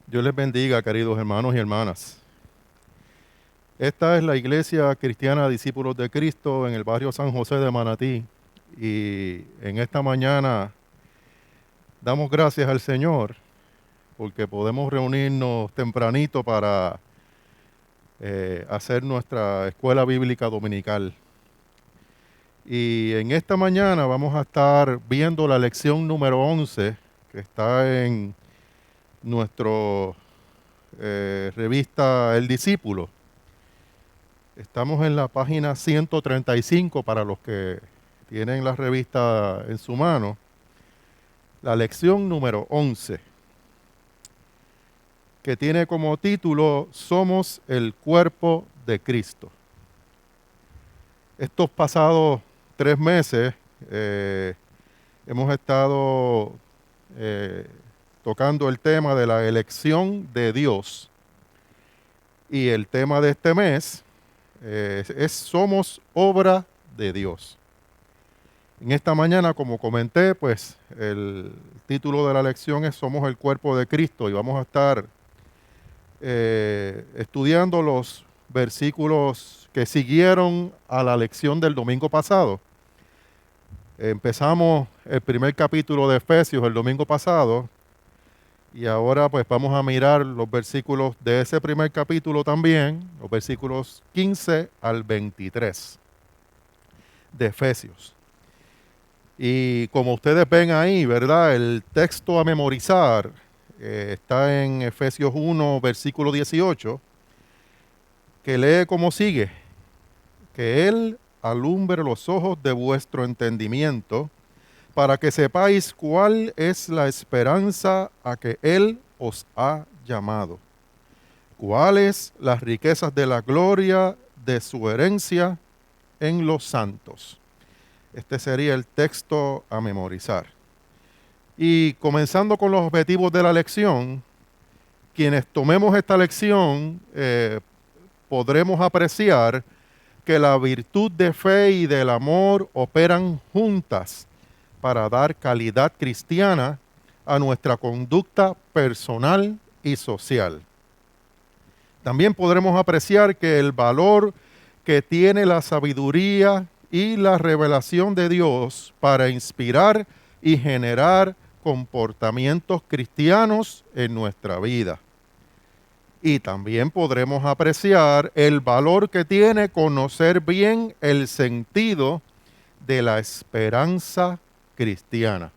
Dios les bendiga, queridos hermanos y hermanas. Esta es la Iglesia Cristiana Discípulos de Cristo en el barrio San José de Manatí. Y en esta mañana damos gracias al Señor porque podemos reunirnos tempranito para hacer nuestra escuela bíblica dominical. Y en esta mañana vamos a estar viendo la lección número 11 que está en nuestra revista El Discípulo. Estamos en la página 135 para los que tienen la revista en su mano. La lección número 11, que tiene como título Somos el cuerpo de Cristo. Estos pasados 3 meses hemos estado tocando el tema de la elección de Dios. Y el tema de este mes es Somos obra de Dios. En esta mañana, como comenté, pues el título de la lección es Somos el cuerpo de Cristo y vamos a estar estudiando los versículos que siguieron a la lección del domingo pasado. Empezamos el primer capítulo de Efesios el domingo pasado y ahora pues vamos a mirar los versículos de ese primer capítulo también, los versículos 15 al 23 de Efesios. Y como ustedes ven ahí, ¿verdad? El texto a memorizar está en Efesios 1, versículo 18, que lee como sigue: que Él alumbre los ojos de vuestro entendimiento, para que sepáis cuál es la esperanza a que Él os ha llamado, cuáles las riquezas de la gloria de su herencia en los santos. Este sería el texto a memorizar. Y comenzando con los objetivos de la lección, quienes tomemos esta lección podremos apreciar que la virtud de fe y del amor operan juntas para dar calidad cristiana a nuestra conducta personal y social. También podremos apreciar que el valor que tiene la sabiduría y la revelación de Dios para inspirar y generar comportamientos cristianos en nuestra vida. Y también podremos apreciar el valor que tiene conocer bien el sentido de la esperanza cristiana.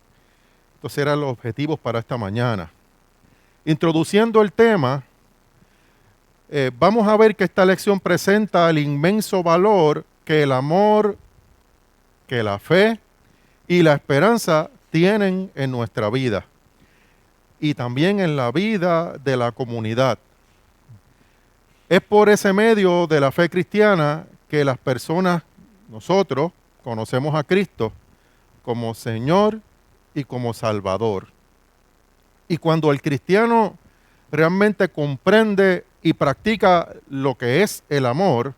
Estos eran los objetivos para esta mañana. Introduciendo el tema, vamos a ver que esta lección presenta el inmenso valor que el amor, que la fe y la esperanza tienen en nuestra vida y también en la vida de la comunidad. Es por ese medio de la fe cristiana que las personas, nosotros, conocemos a Cristo como Señor y como Salvador. Y cuando el cristiano realmente comprende y practica lo que es el amor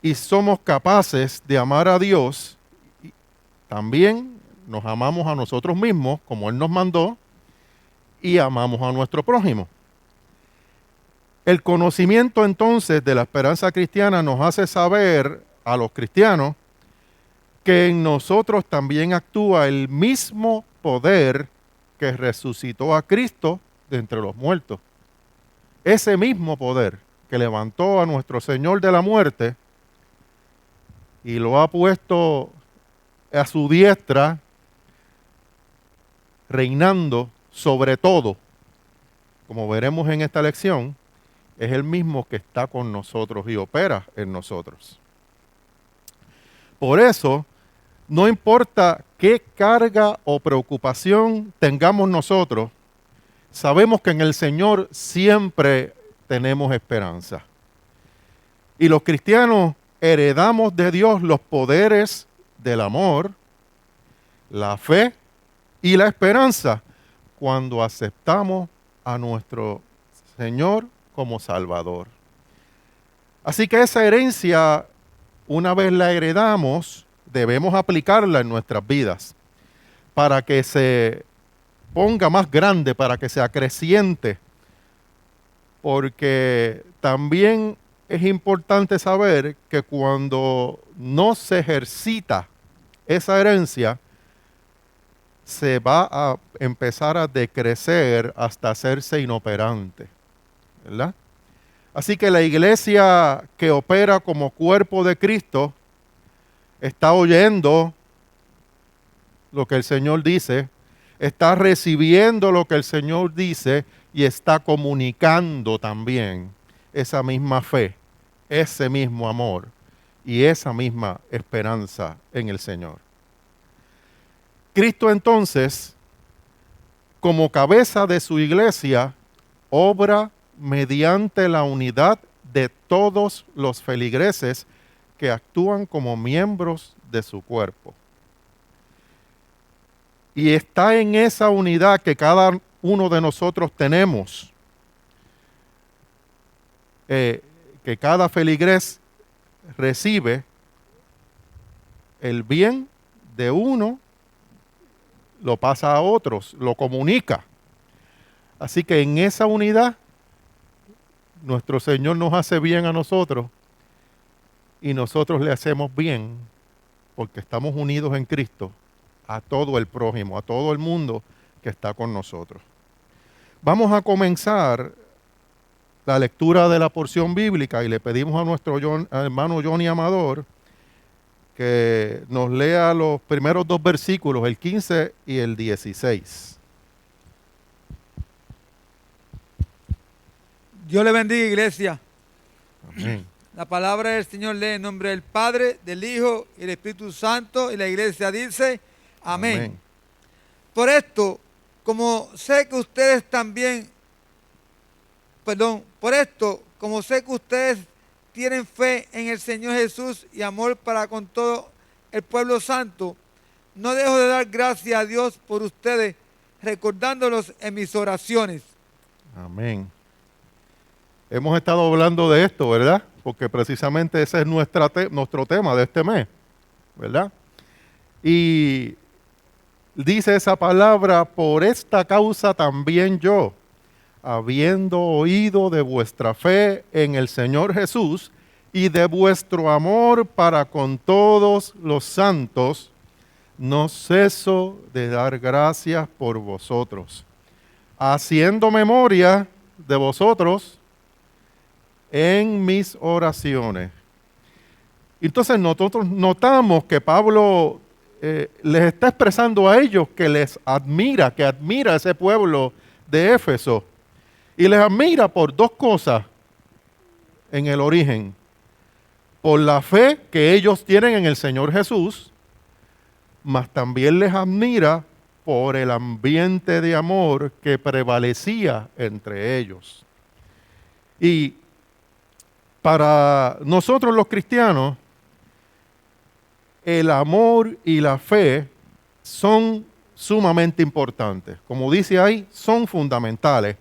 y somos capaces de amar a Dios, también nos amamos a nosotros mismos como Él nos mandó y amamos a nuestro prójimo. El conocimiento entonces de la esperanza cristiana nos hace saber a los cristianos que en nosotros también actúa el mismo poder que resucitó a Cristo de entre los muertos. Ese mismo poder que levantó a nuestro Señor de la muerte y lo ha puesto a su diestra, reinando sobre todo, como veremos en esta lección, es el mismo que está con nosotros y opera en nosotros. Por eso, no importa qué carga o preocupación tengamos nosotros, sabemos que en el Señor siempre tenemos esperanza. Y los cristianos heredamos de Dios los poderes del amor, la fe y la esperanza cuando aceptamos a nuestro Señor como Salvador. Así que esa herencia, una vez la heredamos, debemos aplicarla en nuestras vidas para que se ponga más grande, para que se acreciente porque también es importante saber que cuando no se ejercita esa herencia, se va a empezar a decrecer hasta hacerse inoperante, ¿verdad? Así que la iglesia que opera como cuerpo de Cristo está oyendo lo que el Señor dice, está recibiendo lo que el Señor dice y está comunicando también esa misma fe, ese mismo amor y esa misma esperanza en el Señor. Cristo entonces, como cabeza de su iglesia, obra mediante la unidad de todos los feligreses que actúan como miembros de su cuerpo. Y está en esa unidad que cada uno de nosotros tenemos, que cada feligrés recibe el bien de uno, lo pasa a otros, lo comunica. Así que en esa unidad, nuestro Señor nos hace bien a nosotros y nosotros le hacemos bien porque estamos unidos en Cristo a todo el prójimo, a todo el mundo que está con nosotros. Vamos a comenzar la lectura de la porción bíblica y le pedimos a nuestro hermano Johnny Amador que nos lea los primeros dos versículos, el 15 y el 16. Dios le bendiga, iglesia. Amén. La palabra del Señor lee en nombre del Padre, del Hijo y del Espíritu Santo, y la iglesia dice, amén. Amén. Por esto, como sé que ustedes tienen fe en el Señor Jesús y amor para con todo el pueblo santo, no dejo de dar gracias a Dios por ustedes, recordándolos en mis oraciones. Amén. Hemos estado hablando de esto, ¿verdad? Porque precisamente ese es nuestro tema de este mes, ¿verdad? Y dice esa palabra, por esta causa también yo, habiendo oído de vuestra fe en el Señor Jesús y de vuestro amor para con todos los santos, no ceso de dar gracias por vosotros, haciendo memoria de vosotros en mis oraciones. Entonces nosotros notamos que Pablo les está expresando a ellos que les admira, que admira a ese pueblo de Éfeso. Y les admira por dos cosas en el origen. Por la fe que ellos tienen en el Señor Jesús, mas también les admira por el ambiente de amor que prevalecía entre ellos. Y para nosotros los cristianos, el amor y la fe son sumamente importantes. Como dice ahí, son fundamentales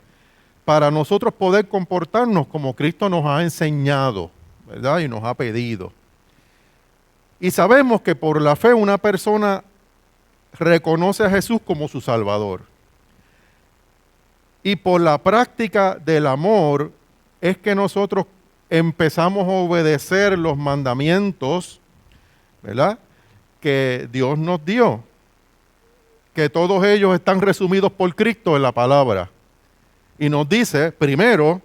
para nosotros poder comportarnos como Cristo nos ha enseñado, ¿verdad? Y nos ha pedido. Y sabemos que por la fe una persona reconoce a Jesús como su Salvador. Y por la práctica del amor es que nosotros empezamos a obedecer los mandamientos, ¿verdad?, que Dios nos dio, que todos ellos están resumidos por Cristo en la palabra. Y nos dice, primero,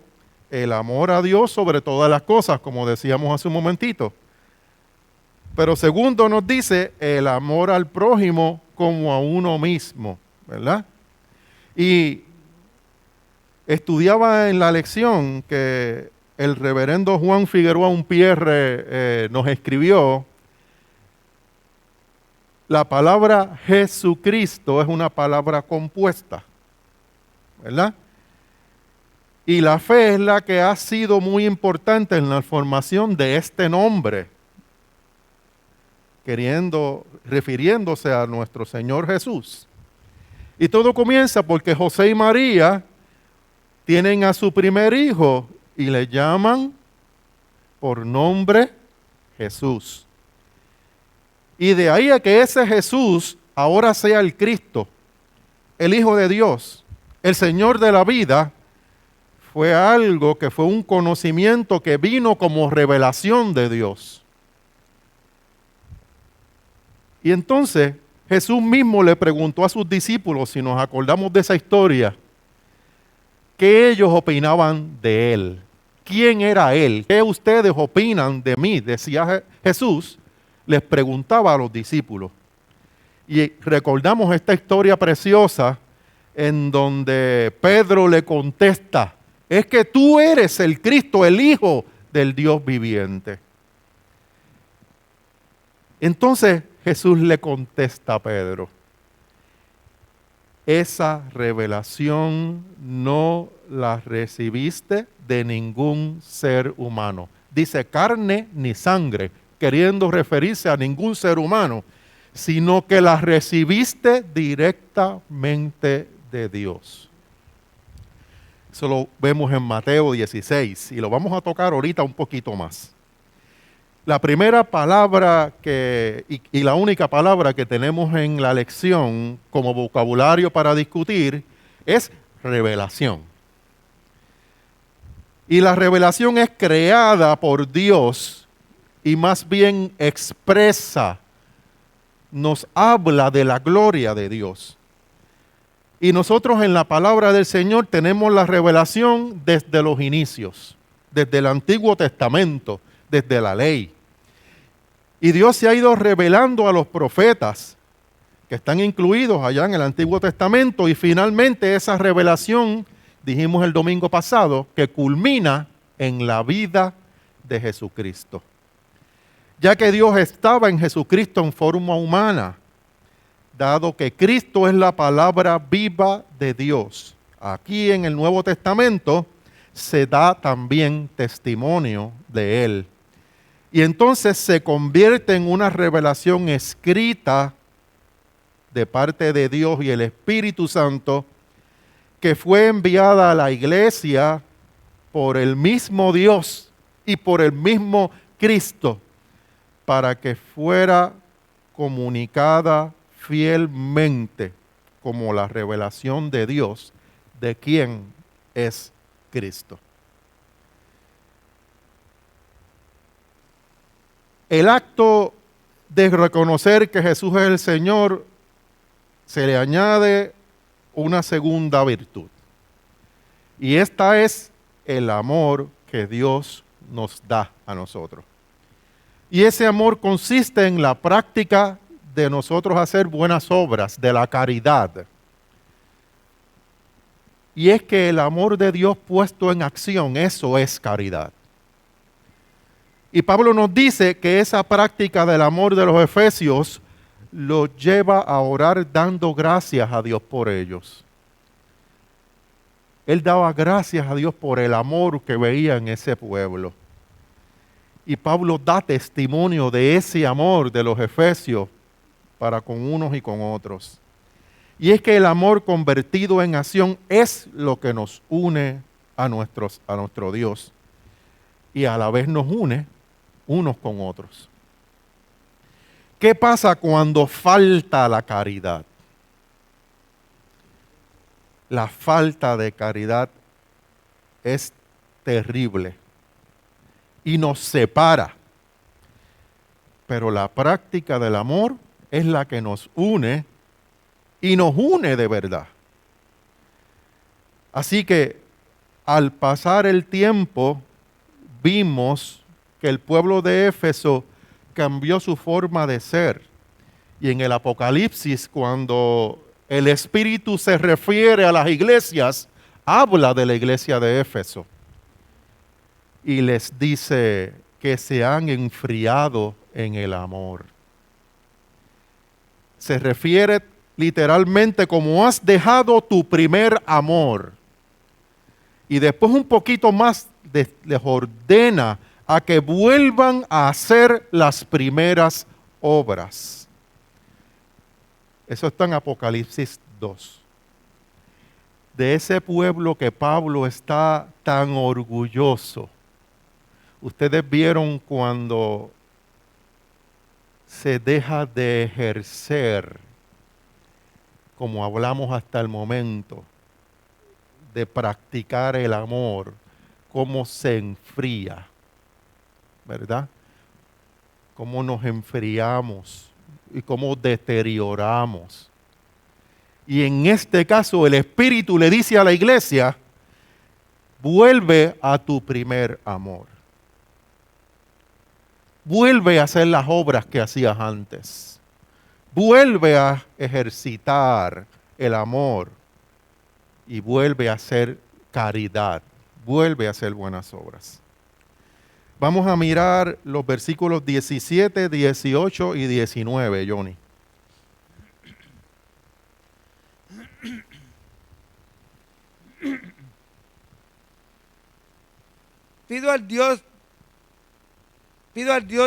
el amor a Dios sobre todas las cosas, como decíamos hace un momentito. Pero segundo nos dice el amor al prójimo como a uno mismo, ¿verdad? Y estudiaba en la lección que el reverendo Juan Figueroa Unpierre nos escribió. La palabra Jesucristo es una palabra compuesta, ¿verdad? Y la fe es la que ha sido muy importante en la formación de este nombre, refiriéndose a nuestro Señor Jesús. Y todo comienza porque José y María tienen a su primer hijo y le llaman por nombre Jesús. Y de ahí a que ese Jesús ahora sea el Cristo, el Hijo de Dios, el Señor de la vida, fue algo que fue un conocimiento que vino como revelación de Dios. Y entonces Jesús mismo le preguntó a sus discípulos, si nos acordamos de esa historia, ¿qué ellos opinaban de él? ¿Quién era él? ¿Qué ustedes opinan de mí? Decía Jesús, les preguntaba a los discípulos. Y recordamos esta historia preciosa en donde Pedro le contesta, es que tú eres el Cristo, el Hijo del Dios viviente. Entonces Jesús le contesta a Pedro, esa revelación no la recibiste de ningún ser humano. Dice carne ni sangre, queriendo referirse a ningún ser humano, sino que la recibiste directamente de Dios. Eso lo vemos en Mateo 16 y lo vamos a tocar ahorita un poquito más. La primera palabra y la única palabra que tenemos en la lección como vocabulario para discutir es revelación. Y la revelación es creada por Dios y más bien expresa, nos habla de la gloria de Dios. Y nosotros en la palabra del Señor tenemos la revelación desde los inicios, desde el Antiguo Testamento, desde la ley. Y Dios se ha ido revelando a los profetas que están incluidos allá en el Antiguo Testamento y finalmente esa revelación, dijimos el domingo pasado, que culmina en la vida de Jesucristo. Ya que Dios estaba en Jesucristo en forma humana, dado que Cristo es la palabra viva de Dios. Aquí en el Nuevo Testamento se da también testimonio de Él. Y entonces se convierte en una revelación escrita de parte de Dios y el Espíritu Santo, que fue enviada a la iglesia por el mismo Dios y por el mismo Cristo, para que fuera comunicada fielmente como la revelación de Dios de quién es Cristo. El acto de reconocer que Jesús es el Señor, se le añade una segunda virtud. Y esta es el amor que Dios nos da a nosotros. Y ese amor consiste en la práctica de nosotros hacer buenas obras, de la caridad. Y es que el amor de Dios puesto en acción, eso es caridad. Y Pablo nos dice que esa práctica del amor de los efesios lo lleva a orar dando gracias a Dios por ellos. Él daba gracias a Dios por el amor que veía en ese pueblo. Y Pablo da testimonio de ese amor de los efesios para con unos y con otros. Y es que el amor convertido en acción es lo que nos une a nuestro Dios. Y a la vez nos une unos con otros. ¿Qué pasa cuando falta la caridad? La falta de caridad es terrible y nos separa. Pero la práctica del amor es la que nos une y nos une de verdad. Así que al pasar el tiempo vimos que el pueblo de Éfeso cambió su forma de ser. Y en el Apocalipsis, cuando el Espíritu se refiere a las iglesias, habla de la iglesia de Éfeso. Y les dice que se han enfriado en el amor. Se refiere literalmente como has dejado tu primer amor. Y después un poquito más les ordena a que vuelvan a hacer las primeras obras. Eso está en Apocalipsis 2. De ese pueblo que Pablo está tan orgulloso. Ustedes vieron cuando se deja de ejercer, como hablamos hasta el momento, de practicar el amor, cómo se enfría, ¿verdad? Cómo nos enfriamos y cómo deterioramos. Y en este caso el Espíritu le dice a la iglesia, vuelve a tu primer amor. Vuelve a hacer las obras que hacías antes. Vuelve a ejercitar el amor y vuelve a hacer caridad. Vuelve a hacer buenas obras. Vamos a mirar los versículos 17, 18 y 19, Johnny. Pido al Dios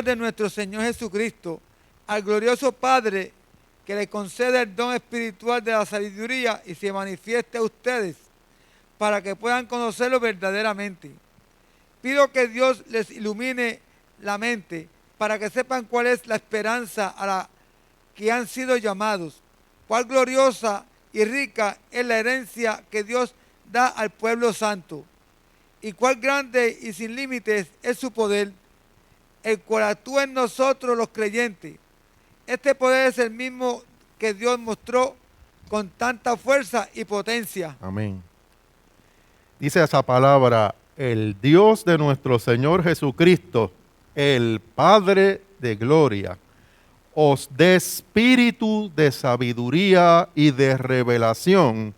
de nuestro Señor Jesucristo, al glorioso Padre, que le conceda el don espiritual de la sabiduría y se manifieste a ustedes, para que puedan conocerlo verdaderamente. Pido que Dios les ilumine la mente, para que sepan cuál es la esperanza a la que han sido llamados, cuál gloriosa y rica es la herencia que Dios da al pueblo santo, y cuál grande y sin límites es su poder, el cual actúa en nosotros los creyentes. Este poder es el mismo que Dios mostró con tanta fuerza y potencia. Amén. Dice esa palabra, el Dios de nuestro Señor Jesucristo, el Padre de gloria, os dé espíritu de sabiduría y de revelación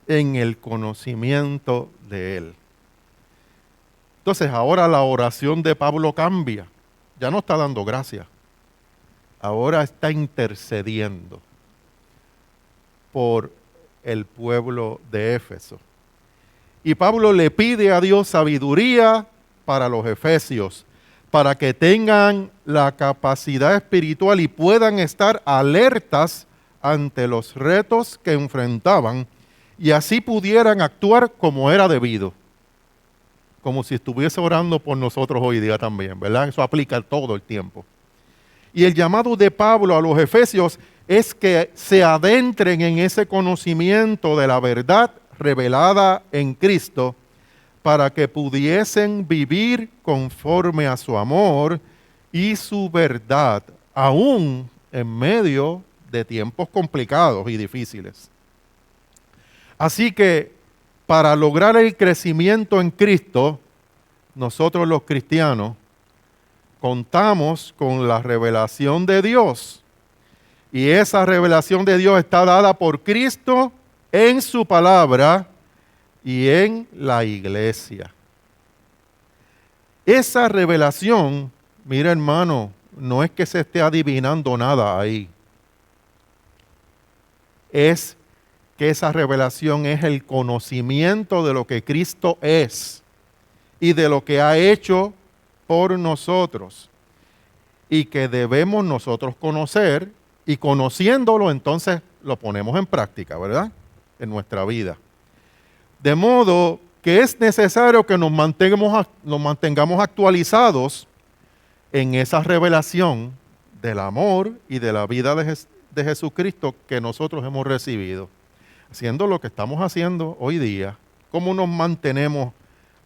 en el conocimiento de Él. Entonces ahora la oración de Pablo cambia. Ya no está dando gracias. Ahora está intercediendo por el pueblo de Éfeso. Y Pablo le pide a Dios sabiduría para los efesios, para que tengan la capacidad espiritual y puedan estar alertas ante los retos que enfrentaban y así pudieran actuar como era debido. Como si estuviese orando por nosotros hoy día también, ¿verdad? Eso aplica todo el tiempo. Y el llamado de Pablo a los efesios es que se adentren en ese conocimiento de la verdad revelada en Cristo para que pudiesen vivir conforme a su amor y su verdad, aún en medio de tiempos complicados y difíciles. Así que para lograr el crecimiento en Cristo, nosotros los cristianos contamos con la revelación de Dios. Y esa revelación de Dios está dada por Cristo en su palabra y en la iglesia. Esa revelación, mira hermano, no es que se esté adivinando nada ahí. Es que esa revelación es el conocimiento de lo que Cristo es y de lo que ha hecho por nosotros y que debemos nosotros conocer y conociéndolo entonces lo ponemos en práctica, ¿verdad? En nuestra vida. De modo que es necesario que nos mantengamos actualizados en esa revelación del amor y de la vida de Jesucristo que nosotros hemos recibido. Haciendo lo que estamos haciendo hoy día, ¿cómo nos mantenemos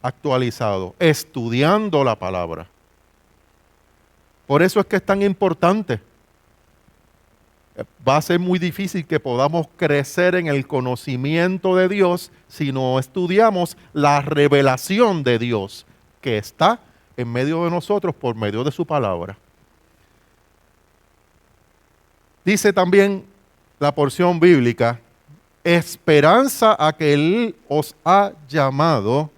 actualizados? Estudiando la palabra. Por eso es que es tan importante. Va a ser muy difícil que podamos crecer en el conocimiento de Dios si no estudiamos la revelación de Dios que está en medio de nosotros por medio de su palabra. Dice también la porción bíblica, esperanza a que Él os ha llamado,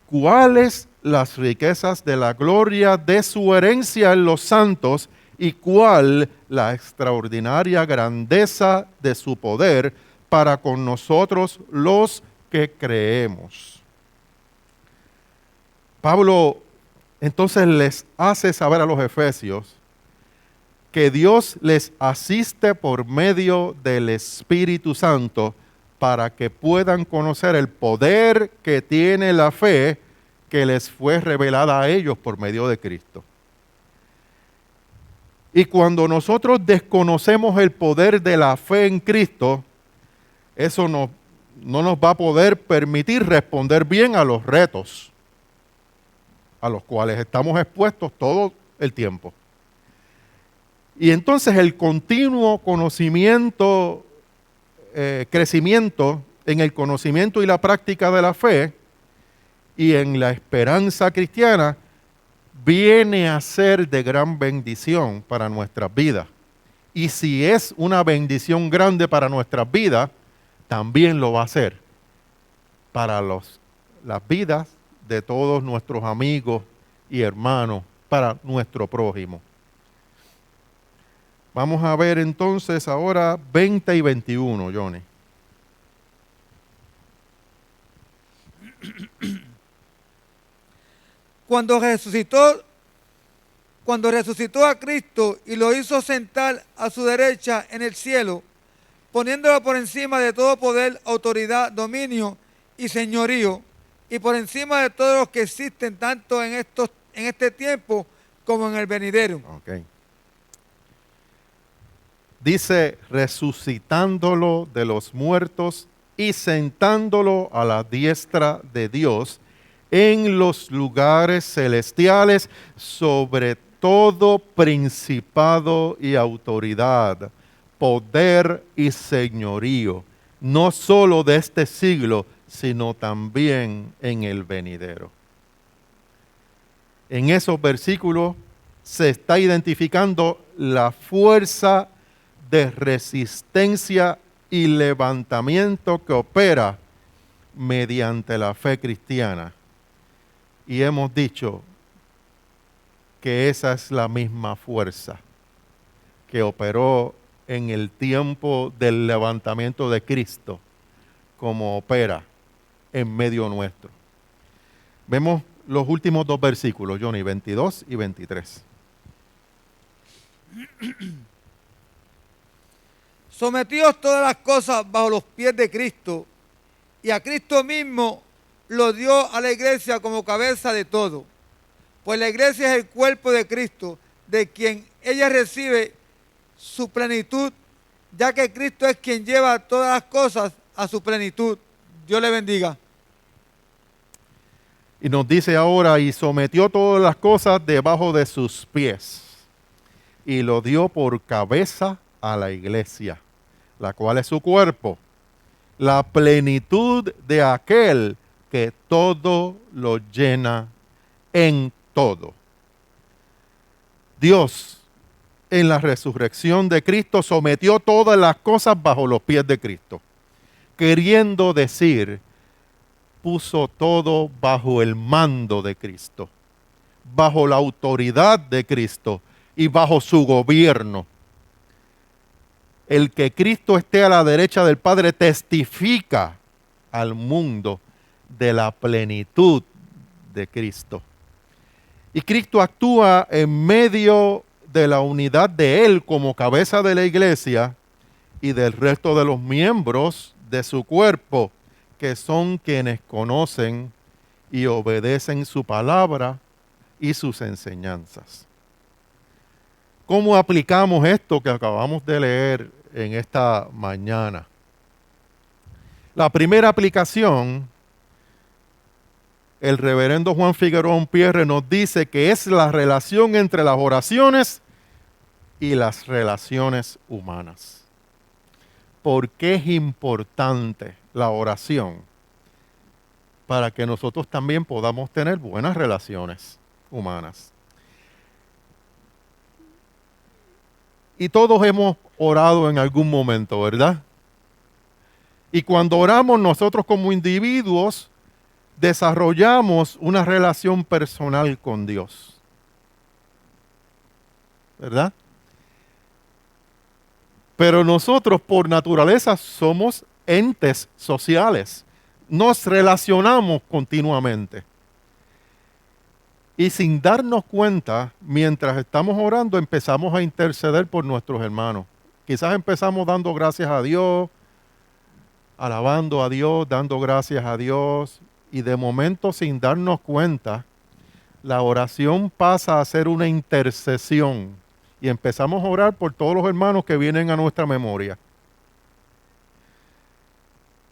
cuáles las riquezas de la gloria de su herencia en los santos y cuál la extraordinaria grandeza de su poder para con nosotros los que creemos. Pablo entonces les hace saber a los efesios que Dios les asiste por medio del Espíritu Santo para que puedan conocer el poder que tiene la fe que les fue revelada a ellos por medio de Cristo. Y cuando nosotros desconocemos el poder de la fe en Cristo, eso no nos va a poder permitir responder bien a los retos a los cuales estamos expuestos todo el tiempo. Y entonces el continuo conocimiento, crecimiento en el conocimiento y la práctica de la fe y en la esperanza cristiana viene a ser de gran bendición para nuestras vidas. Y si es una bendición grande para nuestras vidas, también lo va a ser para las vidas de todos nuestros amigos y hermanos, para nuestro prójimo. Vamos a ver entonces ahora 20 y 21, Johnny. Cuando resucitó a Cristo y lo hizo sentar a su derecha en el cielo, poniéndolo por encima de todo poder, autoridad, dominio y señorío, y por encima de todos los que existen tanto en este tiempo como en el venidero. Okay. Dice, resucitándolo de los muertos y sentándolo a la diestra de Dios en los lugares celestiales sobre todo principado y autoridad, poder y señorío, no solo de este siglo, sino también en el venidero. En esos versículos se está identificando la fuerza de resistencia y levantamiento que opera mediante la fe cristiana. Y hemos dicho que esa es la misma fuerza que operó en el tiempo del levantamiento de Cristo, como opera en medio nuestro. Vemos los últimos dos versículos, Johnny, 22 y 23. Sometidos todas las cosas bajo los pies de Cristo, y a Cristo mismo lo dio a la iglesia como cabeza de todo. Pues la iglesia es el cuerpo de Cristo, de quien ella recibe su plenitud, ya que Cristo es quien lleva todas las cosas a su plenitud. Dios le bendiga. Y nos dice ahora, y sometió todas las cosas debajo de sus pies, y lo dio por cabeza a la iglesia, la cual es su cuerpo, la plenitud de aquel que todo lo llena en todo. Dios, en la resurrección de Cristo, sometió todas las cosas bajo los pies de Cristo, queriendo decir, puso todo bajo el mando de Cristo, bajo la autoridad de Cristo y bajo su gobierno. El que Cristo esté a la derecha del Padre testifica al mundo de la plenitud de Cristo. Y Cristo actúa en medio de la unidad de Él como cabeza de la iglesia y del resto de los miembros de su cuerpo, que son quienes conocen y obedecen su palabra y sus enseñanzas. ¿Cómo aplicamos esto que acabamos de leer en esta mañana? La primera aplicación, el reverendo Juan Figueroa Umpierre nos dice que es la relación entre las oraciones y las relaciones humanas. ¿Por qué es importante la oración? Para que nosotros también podamos tener buenas relaciones humanas. Y todos hemos orado en algún momento, ¿verdad? Y cuando oramos nosotros como individuos, desarrollamos una relación personal con Dios, ¿verdad? Pero nosotros por naturaleza somos entes sociales, nos relacionamos continuamente. Y sin darnos cuenta, mientras estamos orando, empezamos a interceder por nuestros hermanos. Quizás empezamos dando gracias a Dios, alabando a Dios, dando gracias a Dios, y de momento, sin darnos cuenta, la oración pasa a ser una intercesión y empezamos a orar por todos los hermanos que vienen a nuestra memoria.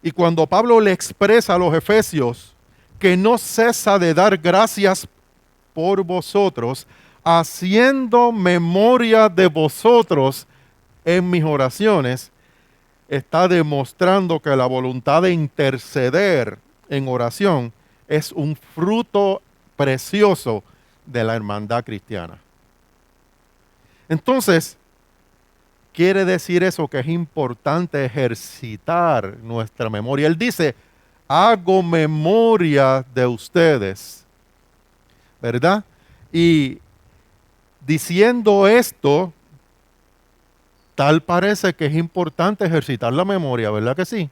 Y cuando Pablo le expresa a los efesios que no cesa de dar gracias por vosotros, haciendo memoria de vosotros en mis oraciones, está demostrando que la voluntad de interceder en oración es un fruto precioso de la hermandad cristiana. Entonces, quiere decir eso que es importante ejercitar nuestra memoria. Él dice, hago memoria de ustedes, ¿verdad? Y diciendo esto, tal parece que es importante ejercitar la memoria, ¿verdad que sí?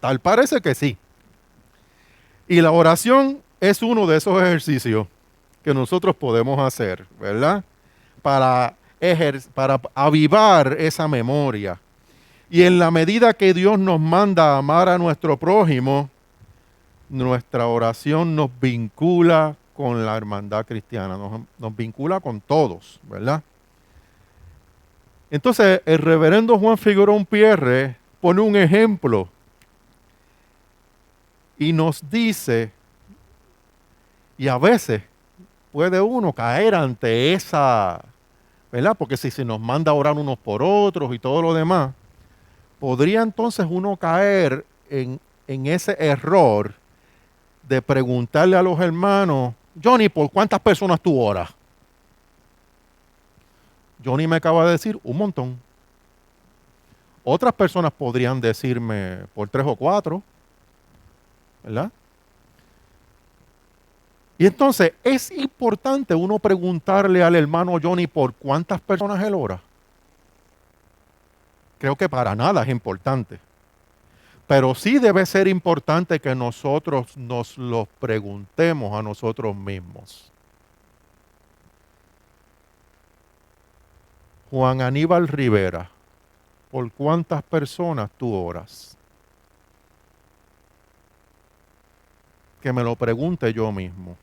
Tal parece que sí. Y la oración es uno de esos ejercicios que nosotros podemos hacer, ¿verdad? Para avivar esa memoria. Y en la medida que Dios nos manda a amar a nuestro prójimo, nuestra oración nos vincula con la hermandad cristiana, nos vincula con todos, ¿verdad? Entonces, el reverendo Juan Figuerón Pierre pone un ejemplo y nos dice, y a veces puede uno caer ante esa, ¿verdad? Porque si se nos manda a orar unos por otros y todo lo demás, podría entonces uno caer en ese error de preguntarle a los hermanos, Johnny, ¿por cuántas personas tú oras? Johnny me acaba de decir un montón. Otras personas podrían decirme por 3 o 4, ¿verdad? Y entonces es importante uno preguntarle al hermano Johnny por cuántas personas él ora. Creo que para nada es importante. Pero sí debe ser importante que nosotros nos lo preguntemos a nosotros mismos. Juan Aníbal Rivera, ¿por cuántas personas tú oras? Que me lo pregunte yo mismo.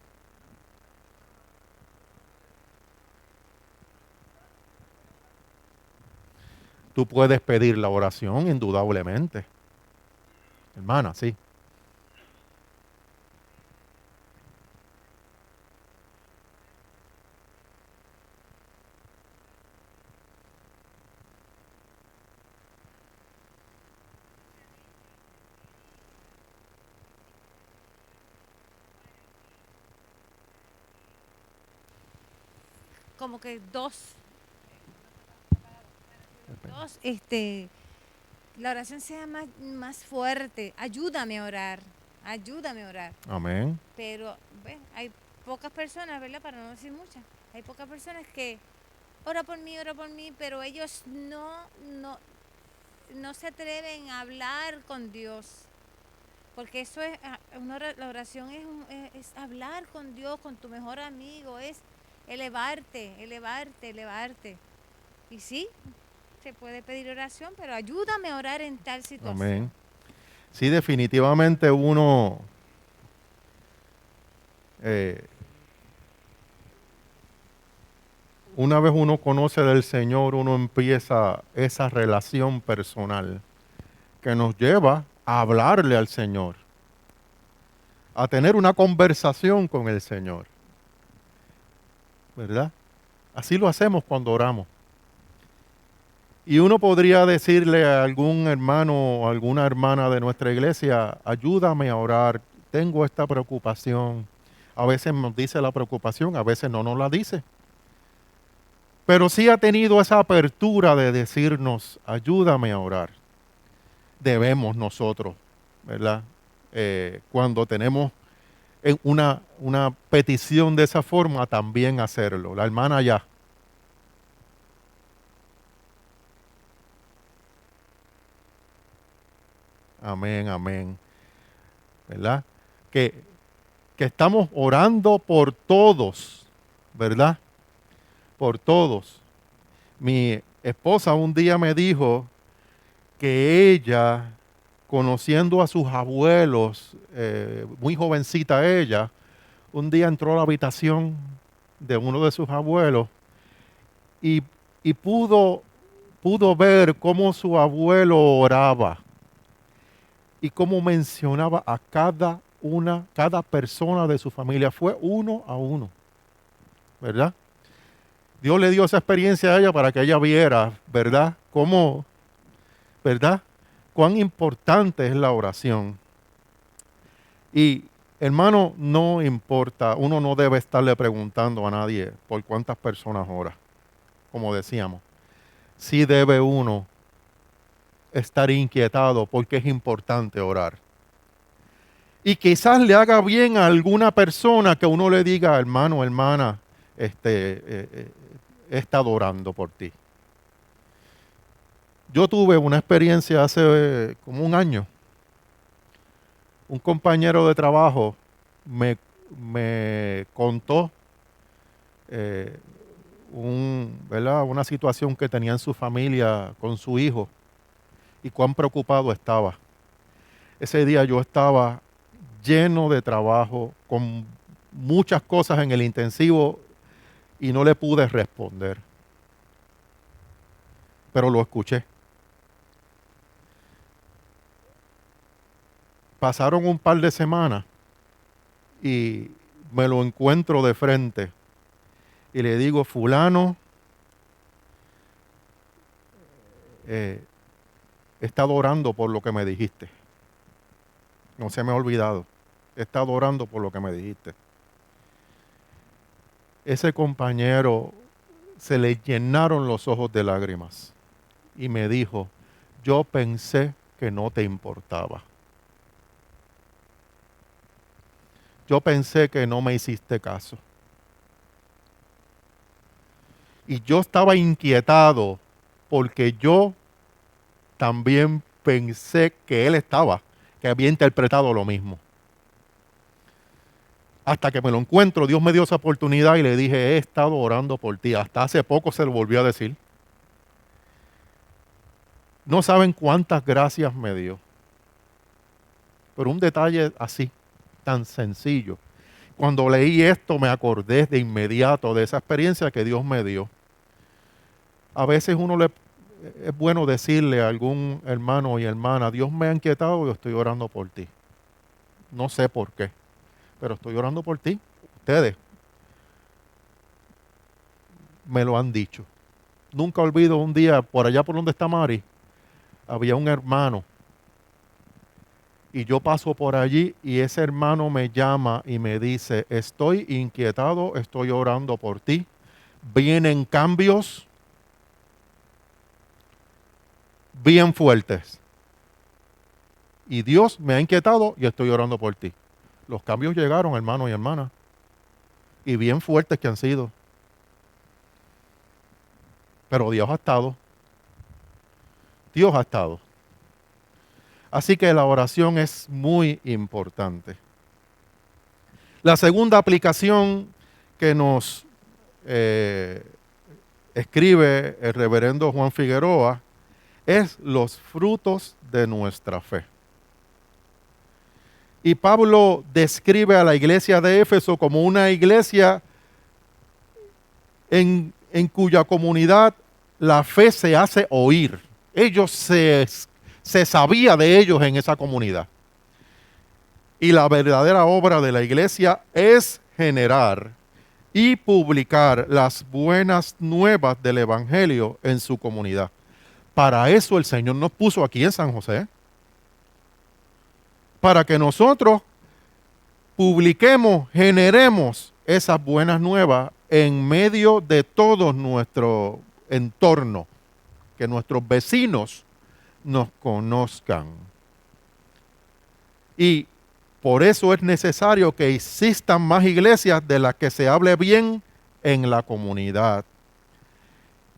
Tú puedes pedir la oración, indudablemente. Hermana, sí. Como que dos, la oración sea más fuerte. Ayúdame a orar. Amén. Pero hay pocas personas, ¿verdad? Para no decir muchas. Hay pocas personas que ora por mí, pero ellos no se atreven a hablar con Dios. Porque eso es, la oración es hablar con Dios, con tu mejor amigo, es elevarte. Y sí, se puede pedir oración, pero ayúdame a orar en tal situación. Amén. Sí, definitivamente uno una vez uno conoce del Señor, uno empieza esa relación personal que nos lleva a hablarle al Señor, a tener una conversación con el Señor, ¿verdad? Así lo hacemos cuando oramos. Y uno podría decirle a algún hermano o alguna hermana de nuestra iglesia, ayúdame a orar, tengo esta preocupación. A veces nos dice la preocupación, a veces no nos la dice. Pero sí ha tenido esa apertura de decirnos, ayúdame a orar. Debemos nosotros, ¿verdad? Cuando tenemos una petición de esa forma, también hacerlo. La hermana ya. Amén, amén. ¿Verdad? Que estamos orando por todos, ¿verdad? Por todos. Mi esposa un día me dijo que ella, conociendo a sus abuelos, muy jovencita ella, un día entró a la habitación de uno de sus abuelos y pudo ver cómo su abuelo oraba. y cómo mencionaba a cada persona de su familia. Fue uno a uno, ¿verdad? Dios le dio esa experiencia a ella para que ella viera, ¿verdad? Cómo, ¿verdad? Cuán importante es la oración. Y hermano, no importa, uno no debe estarle preguntando a nadie por cuántas personas ora, como decíamos. Sí debe uno estar inquietado porque es importante orar. Y quizás le haga bien a alguna persona que uno le diga, hermano, hermana, he estado orando por ti. Yo tuve una experiencia hace como un año. Un compañero de trabajo me contó ¿verdad? Una situación que tenía en su familia con su hijo y cuán preocupado estaba. Ese día yo estaba lleno de trabajo, con muchas cosas en el intensivo y no le pude responder. Pero lo escuché. Pasaron un par de semanas y me lo encuentro de frente y le digo, fulano, he estado orando por lo que me dijiste. No se me ha olvidado. He estado orando por lo que me dijiste. Ese compañero se le llenaron los ojos de lágrimas y me dijo, yo pensé que no te importaba. Yo pensé que no me hiciste caso. Y yo estaba inquietado porque yo también pensé que él que había interpretado lo mismo. Hasta que me lo encuentro, Dios me dio esa oportunidad y le dije, he estado orando por ti. Hasta hace poco se lo volvió a decir. No saben cuántas gracias me dio. Pero un detalle así, tan sencillo. Cuando leí esto me acordé de inmediato de esa experiencia que Dios me dio. A veces es bueno decirle a algún hermano y hermana, Dios me ha inquietado y estoy orando por ti. No sé por qué, pero estoy orando por ti. Ustedes me lo han dicho. Nunca olvido un día, por allá por donde está Mari, había un hermano. Y yo paso por allí y ese hermano me llama y me dice, estoy inquietado, estoy orando por ti. Vienen cambios bien fuertes. Y Dios me ha inquietado y estoy orando por ti. Los cambios llegaron, hermano y hermana. Y bien fuertes que han sido. Pero Dios ha estado. Dios ha estado. Así que la oración es muy importante. La segunda aplicación que nos escribe el reverendo Juan Figueroa es los frutos de nuestra fe. Y Pablo describe a la iglesia de Éfeso como una iglesia en cuya comunidad la fe se hace oír. Se sabía de ellos en esa comunidad. Y la verdadera obra de la iglesia es generar y publicar las buenas nuevas del Evangelio en su comunidad. Para eso el Señor nos puso aquí en San José. Para que nosotros publiquemos, generemos esas buenas nuevas en medio de todo nuestro entorno. Que nuestros vecinos nos conozcan. Y por eso es necesario que existan más iglesias de las que se hable bien en la comunidad.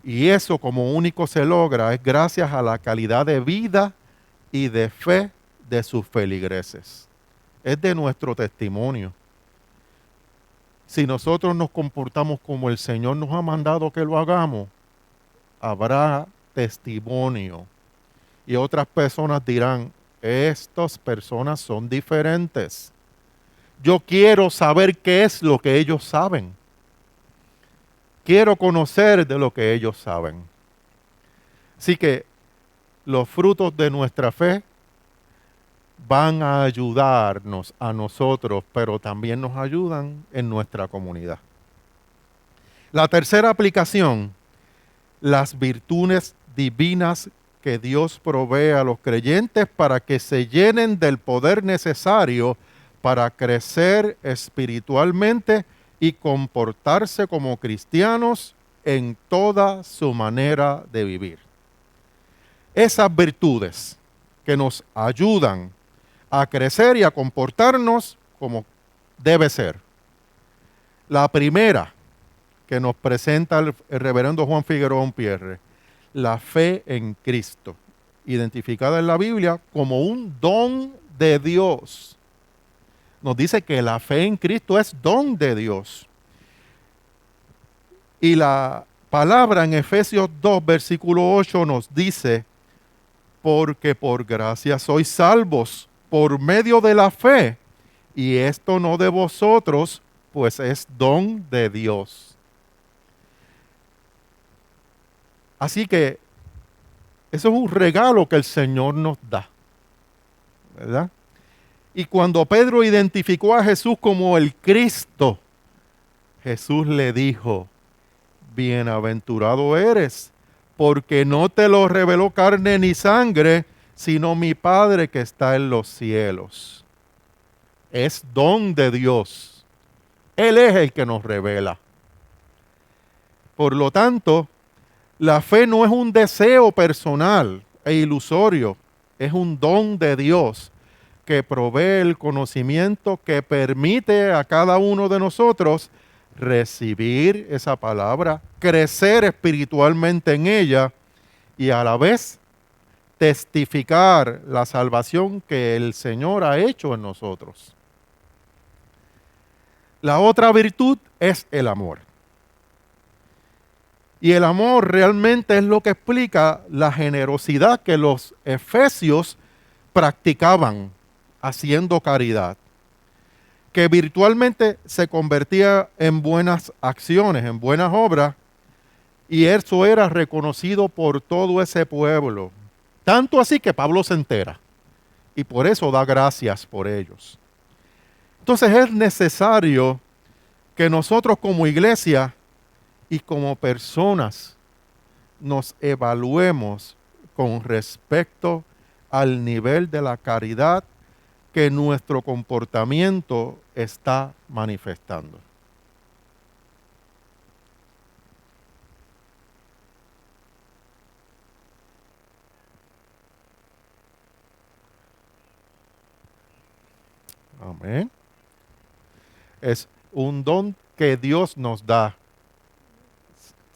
Y eso como único se logra es gracias a la calidad de vida y de fe de sus feligreses. Es de nuestro testimonio. Si nosotros nos comportamos como el Señor nos ha mandado que lo hagamos, habrá testimonio. Y otras personas dirán, estas personas son diferentes. Yo quiero saber qué es lo que ellos saben. Quiero conocer de lo que ellos saben. Así que los frutos de nuestra fe van a ayudarnos a nosotros, pero también nos ayudan en nuestra comunidad. La tercera aplicación, las virtudes divinas que Dios provee a los creyentes para que se llenen del poder necesario para crecer espiritualmente y comportarse como cristianos en toda su manera de vivir. Esas virtudes que nos ayudan a crecer y a comportarnos como debe ser. La primera que nos presenta el reverendo Juan Figueroa Umpierre, la fe en Cristo, identificada en la Biblia como un don de Dios. Nos dice que la fe en Cristo es don de Dios. Y la palabra en Efesios 2, versículo 8 nos dice, porque por gracia sois salvos por medio de la fe, y esto no de vosotros, pues es don de Dios. Así que eso es un regalo que el Señor nos da, ¿verdad? Y cuando Pedro identificó a Jesús como el Cristo, Jesús le dijo, bienaventurado eres, porque no te lo reveló carne ni sangre, sino mi Padre que está en los cielos. Es don de Dios. Él es el que nos revela. Por lo tanto, la fe no es un deseo personal e ilusorio, es un don de Dios que provee el conocimiento que permite a cada uno de nosotros recibir esa palabra, crecer espiritualmente en ella y a la vez testificar la salvación que el Señor ha hecho en nosotros. La otra virtud es el amor. Y el amor realmente es lo que explica la generosidad que los efesios practicaban haciendo caridad, que virtualmente se convertía en buenas acciones, en buenas obras, y eso era reconocido por todo ese pueblo. Tanto así que Pablo se entera, y por eso da gracias por ellos. Entonces es necesario que nosotros como iglesia y como personas nos evaluemos con respecto al nivel de la caridad que nuestro comportamiento está manifestando. Amén. Es un don que Dios nos da.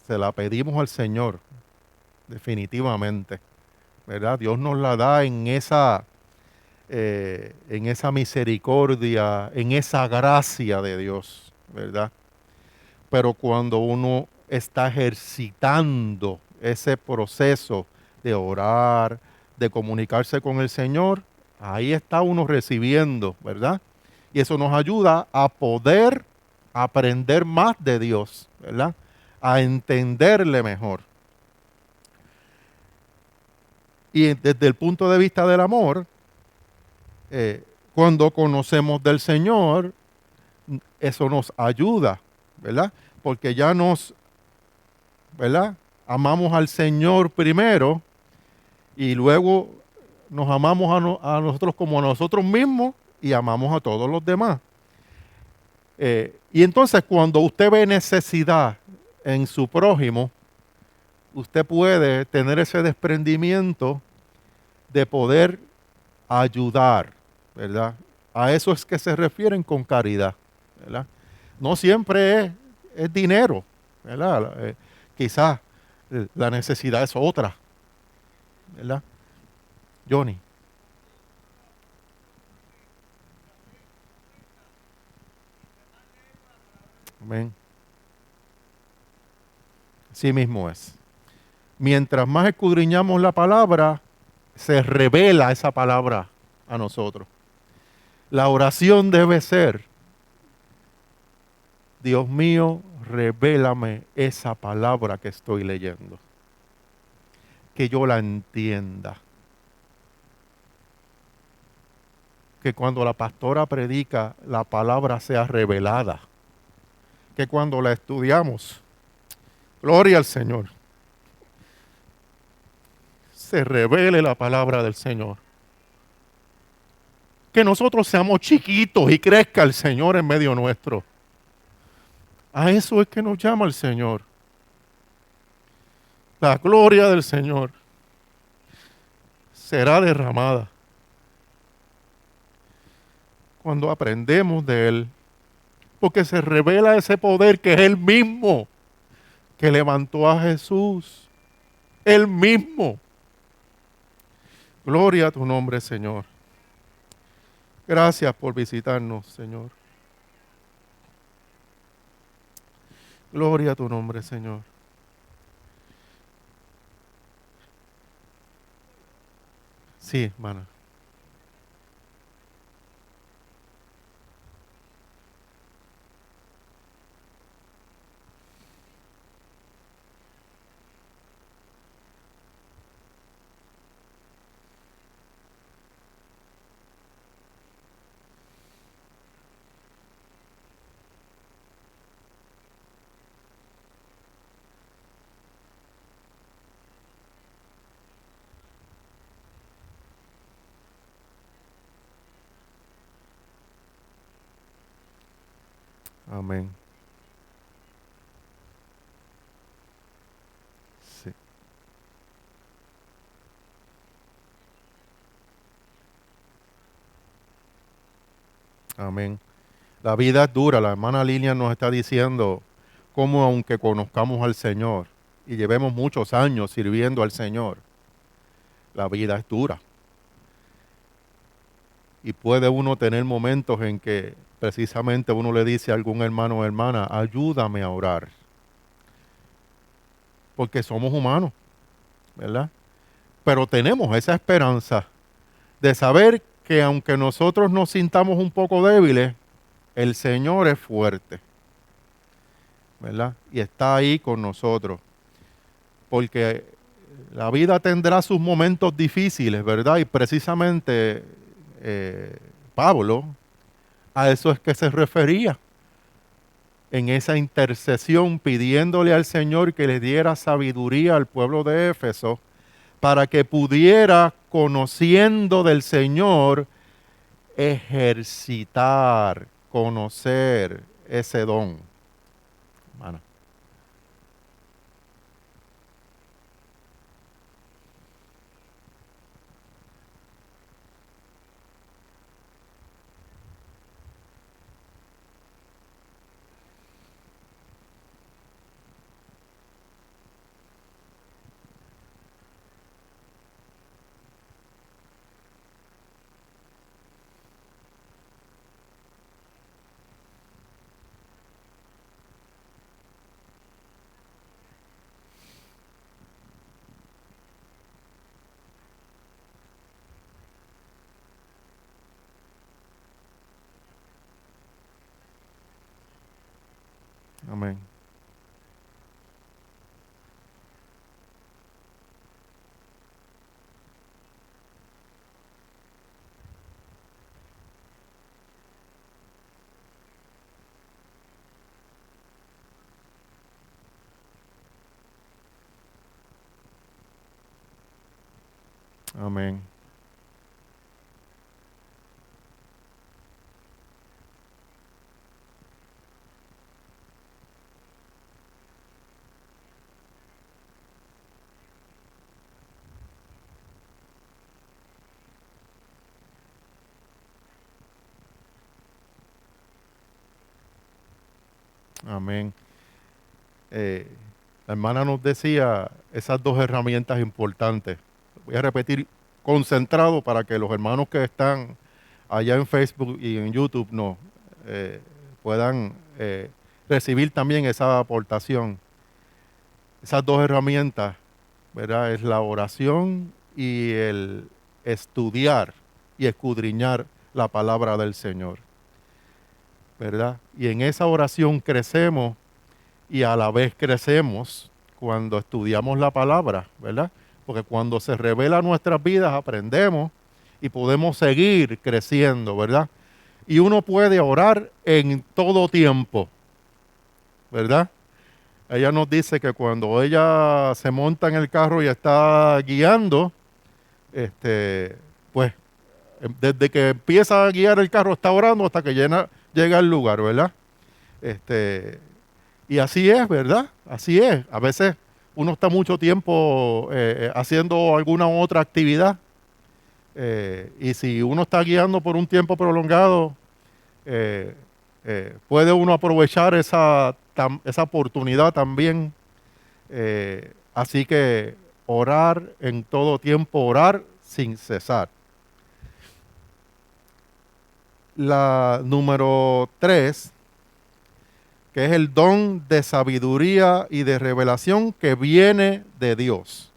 Se la pedimos al Señor, definitivamente, ¿verdad? Dios nos la da en esa misericordia, en esa gracia de Dios, ¿verdad? Pero cuando uno está ejercitando ese proceso de orar, de comunicarse con el Señor, ahí está uno recibiendo, ¿verdad? Y eso nos ayuda a poder aprender más de Dios, ¿verdad? A entenderle mejor. Y desde el punto de vista del amor, cuando conocemos del Señor, eso nos ayuda, ¿verdad? Porque ya ¿verdad? Amamos al Señor primero y luego nos amamos a nosotros como a nosotros mismos y amamos a todos los demás. Y entonces cuando usted ve necesidad en su prójimo, usted puede tener ese desprendimiento de poder ayudar, ¿verdad? A eso es que se refieren con caridad, ¿verdad? No siempre es dinero, ¿verdad? Quizás la necesidad es otra, ¿verdad? Johnny. Amén. Así mismo es. Mientras más escudriñamos la palabra, se revela esa palabra a nosotros. La oración debe ser, Dios mío, revélame esa palabra que estoy leyendo. Que yo la entienda. que cuando la pastora predica, la palabra sea revelada. Que cuando la estudiamos, gloria al Señor, se revele la palabra del Señor. Que nosotros seamos chiquitos y crezca el Señor en medio nuestro. A eso es que nos llama el Señor. La gloria del Señor será derramada cuando aprendemos de Él, porque se revela ese poder que es Él mismo que levantó a Jesús. Él mismo. Gloria a tu nombre, Señor. Gracias por visitarnos, Señor. Gloria a tu nombre, Señor. Sí, hermana. Amén. Sí. Amén. La vida es dura. La hermana Lilian nos está diciendo cómo aunque conozcamos al Señor y llevemos muchos años sirviendo al Señor, la vida es dura. Y puede uno tener momentos en que precisamente uno le dice a algún hermano o hermana, ayúdame a orar. Porque somos humanos, ¿verdad? Pero tenemos esa esperanza de saber que aunque nosotros nos sintamos un poco débiles, el Señor es fuerte, ¿verdad? Y está ahí con nosotros. Porque la vida tendrá sus momentos difíciles, ¿verdad? Y precisamente Pablo a eso es que se refería en esa intercesión pidiéndole al Señor que le diera sabiduría al pueblo de Éfeso para que pudiera, conociendo del Señor, ejercitar, conocer ese don. Hermana. Amén. Amén. Amén. La hermana nos decía esas dos herramientas importantes. Voy a repetir concentrado para que los hermanos que están allá en Facebook y en YouTube no puedan recibir también esa aportación. Esas dos herramientas, ¿verdad? Es la oración y el estudiar y escudriñar la palabra del Señor, ¿verdad? Y en esa oración crecemos y a la vez crecemos cuando estudiamos la palabra, ¿verdad? Porque cuando se revela nuestras vidas aprendemos y podemos seguir creciendo, ¿verdad? Y uno puede orar en todo tiempo, ¿verdad? Ella nos dice que cuando ella se monta en el carro y está guiando, pues desde que empieza a guiar el carro está orando hasta que llega al lugar, ¿verdad? Y así es, ¿verdad? Así es. A veces uno está mucho tiempo haciendo alguna otra actividad y si uno está guiando por un tiempo prolongado, puede uno aprovechar esa oportunidad también. Así que orar en todo tiempo, orar sin cesar. La número 3, que es el don de sabiduría y de revelación que viene de Dios.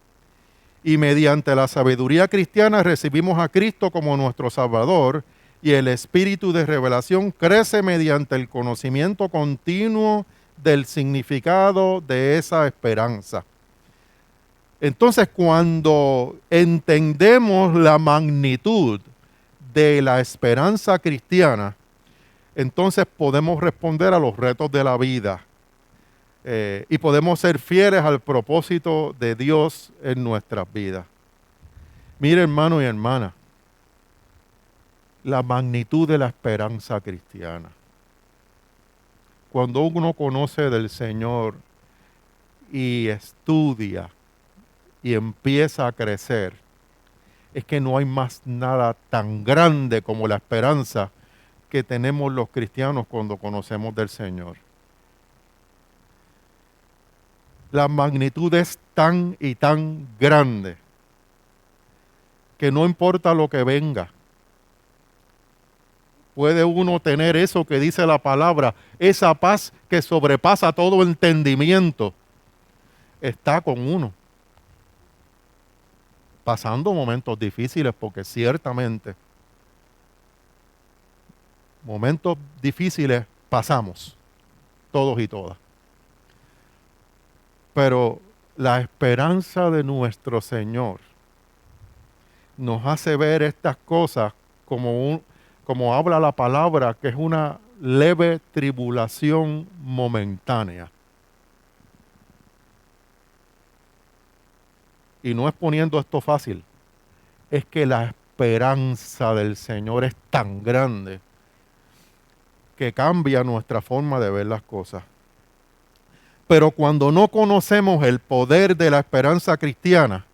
Y mediante la sabiduría cristiana recibimos a Cristo como nuestro Salvador, y el espíritu de revelación crece mediante el conocimiento continuo del significado de esa esperanza. Entonces, cuando entendemos la magnitud de la esperanza cristiana, entonces podemos responder a los retos de la vida y podemos ser fieles al propósito de Dios en nuestras vidas. Mire, hermano y hermana, la magnitud de la esperanza cristiana. Cuando uno conoce del Señor y estudia y empieza a crecer, es que no hay más nada tan grande como la esperanza que tenemos los cristianos cuando conocemos del Señor. La magnitud es tan y tan grande que no importa lo que venga, puede uno tener eso que dice la palabra, esa paz que sobrepasa todo entendimiento, está con uno. Pasando momentos difíciles, porque ciertamente momentos difíciles pasamos, todos y todas. Pero la esperanza de nuestro Señor nos hace ver estas cosas como habla la palabra, que es una leve tribulación momentánea. Y no es poniendo esto fácil, es que la esperanza del Señor es tan grande que cambia nuestra forma de ver las cosas. Pero cuando no conocemos el poder de la esperanza cristiana,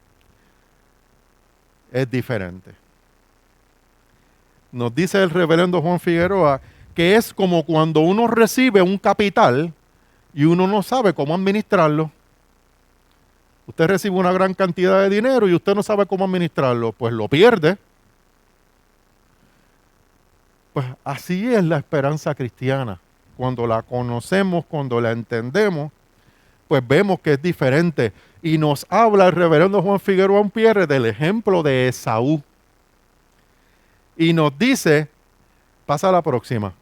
es diferente. Nos dice el reverendo Juan Figueroa que es como cuando uno recibe un capital y uno no sabe cómo administrarlo. Usted recibe una gran cantidad de dinero y usted no sabe cómo administrarlo, pues lo pierde. Pues así es la esperanza cristiana. Cuando la conocemos, cuando la entendemos, pues vemos que es diferente. Y nos habla el reverendo Juan Figueroa Umpierre del ejemplo de Esaú. Y nos dice, pasa a la próxima,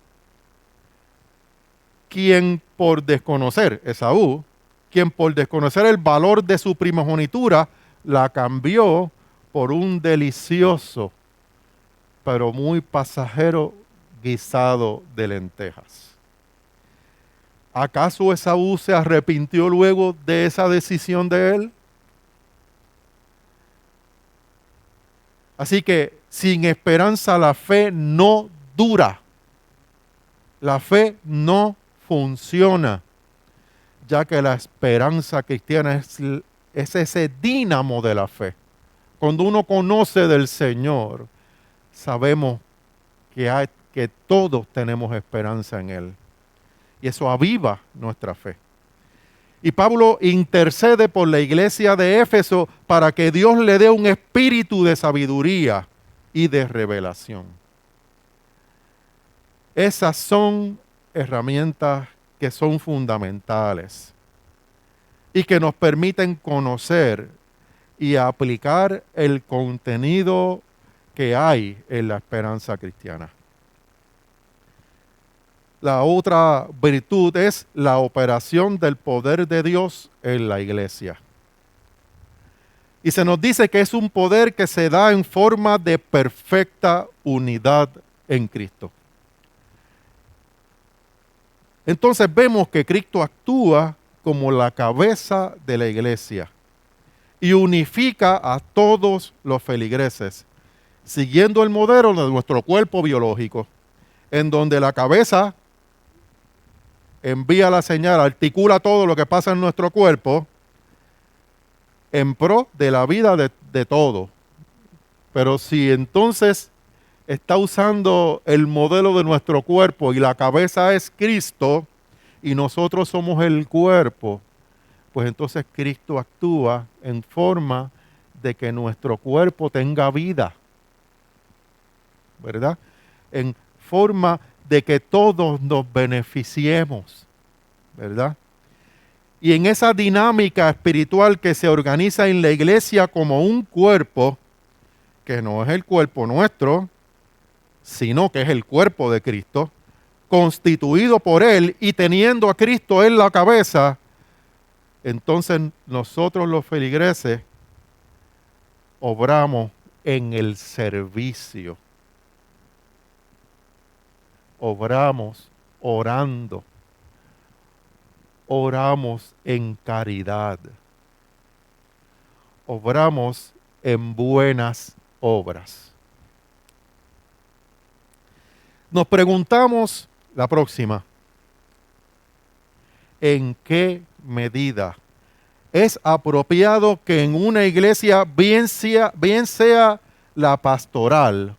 quien por desconocer, Esaú, quien por desconocer el valor de su primogenitura, la cambió por un delicioso, pero muy pasajero guisado de lentejas. ¿Acaso Esaú se arrepintió luego de esa decisión de él? Así que sin esperanza la fe no dura. La fe no funciona, ya que la esperanza cristiana es ese dínamo de la fe. Cuando uno conoce del Señor, sabemos que todos tenemos esperanza en Él. Y eso aviva nuestra fe. Y Pablo intercede por la iglesia de Éfeso para que Dios le dé un espíritu de sabiduría y de revelación. Esas son herramientas que son fundamentales y que nos permiten conocer y aplicar el contenido que hay en la esperanza cristiana. La otra virtud es la operación del poder de Dios en la iglesia. Y se nos dice que es un poder que se da en forma de perfecta unidad en Cristo. Entonces vemos que Cristo actúa como la cabeza de la iglesia y unifica a todos los feligreses, siguiendo el modelo de nuestro cuerpo biológico, en donde la cabeza envía la señal, articula todo lo que pasa en nuestro cuerpo en pro de la vida de todo. Pero si entonces está usando el modelo de nuestro cuerpo y la cabeza es Cristo y nosotros somos el cuerpo, pues entonces Cristo actúa en forma de que nuestro cuerpo tenga vida, ¿verdad? En forma de que todos nos beneficiemos, ¿verdad? Y en esa dinámica espiritual que se organiza en la iglesia como un cuerpo, que no es el cuerpo nuestro, sino que es el cuerpo de Cristo, constituido por Él y teniendo a Cristo en la cabeza, entonces nosotros los feligreses obramos en el servicio. Obramos orando. Oramos en caridad. Obramos en buenas obras. Nos preguntamos la próxima: ¿en qué medida es apropiado que en una iglesia, bien sea la pastoral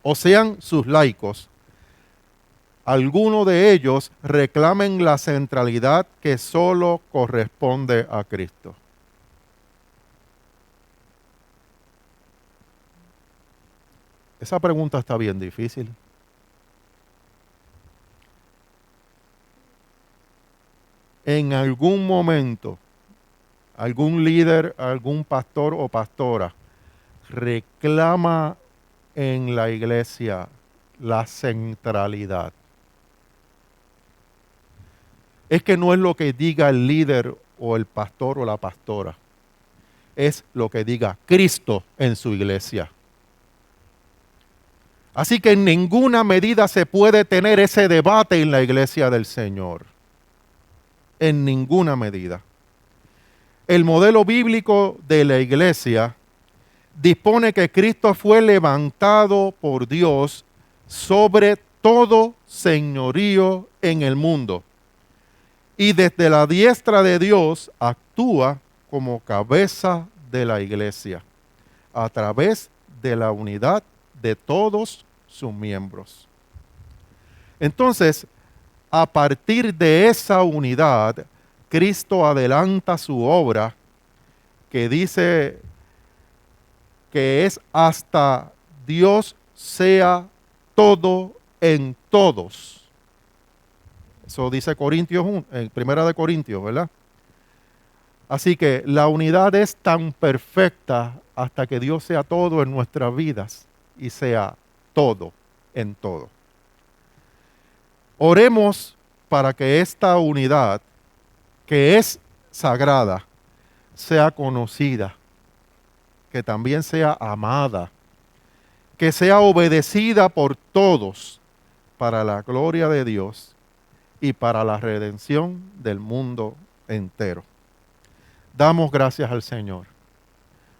o sean sus laicos, alguno de ellos reclamen la centralidad que solo corresponde a Cristo? Esa pregunta está bien difícil. En algún momento, algún líder, algún pastor o pastora reclama en la iglesia la centralidad. Es que no es lo que diga el líder o el pastor o la pastora, es lo que diga Cristo en su iglesia. Así que en ninguna medida se puede tener ese debate en la iglesia del Señor. En ninguna medida. El modelo bíblico de la iglesia dispone que Cristo fue levantado por Dios sobre todo señorío en el mundo. Y desde la diestra de Dios actúa como cabeza de la iglesia, a través de la unidad de todos sus miembros. Entonces, a partir de esa unidad, Cristo adelanta su obra, que dice que es hasta Dios sea todo en todos. Eso dice Corintios 1, en Primera de Corintios, ¿verdad? Así que la unidad es tan perfecta hasta que Dios sea todo en nuestras vidas y sea todo en todo. Oremos para que esta unidad, que es sagrada, sea conocida, que también sea amada, que sea obedecida por todos para la gloria de Dios y para la redención del mundo entero. Damos gracias al Señor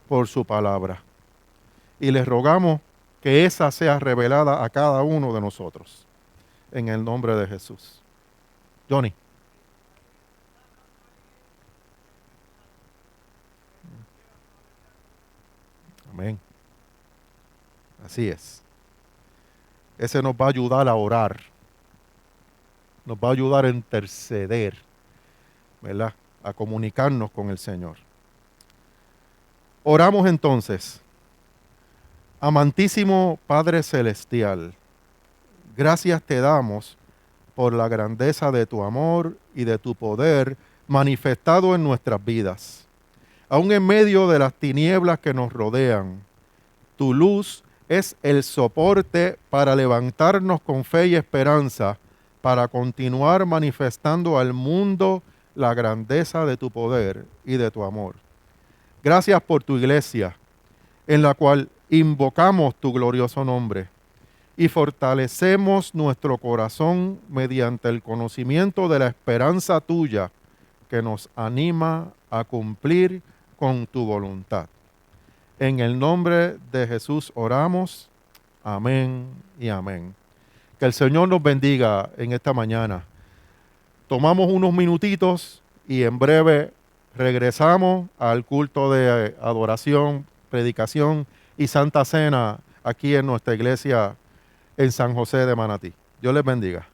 por su palabra y les rogamos que esa sea revelada a cada uno de nosotros. En el nombre de Jesús. Johnny. Amén. Así es. Ese nos va a ayudar a orar. Nos va a ayudar a interceder, ¿verdad? A comunicarnos con el Señor. Oramos entonces. Amantísimo Padre Celestial, gracias te damos por la grandeza de tu amor y de tu poder manifestado en nuestras vidas. Aún en medio de las tinieblas que nos rodean, tu luz es el soporte para levantarnos con fe y esperanza, para continuar manifestando al mundo la grandeza de tu poder y de tu amor. Gracias por tu iglesia, en la cual invocamos tu glorioso nombre y fortalecemos nuestro corazón mediante el conocimiento de la esperanza tuya que nos anima a cumplir con tu voluntad. En el nombre de Jesús oramos. Amén y amén. Que el Señor nos bendiga en esta mañana. Tomamos unos minutitos y en breve regresamos al culto de adoración, predicación y Santa Cena aquí en nuestra iglesia en San José de Manatí. Dios les bendiga.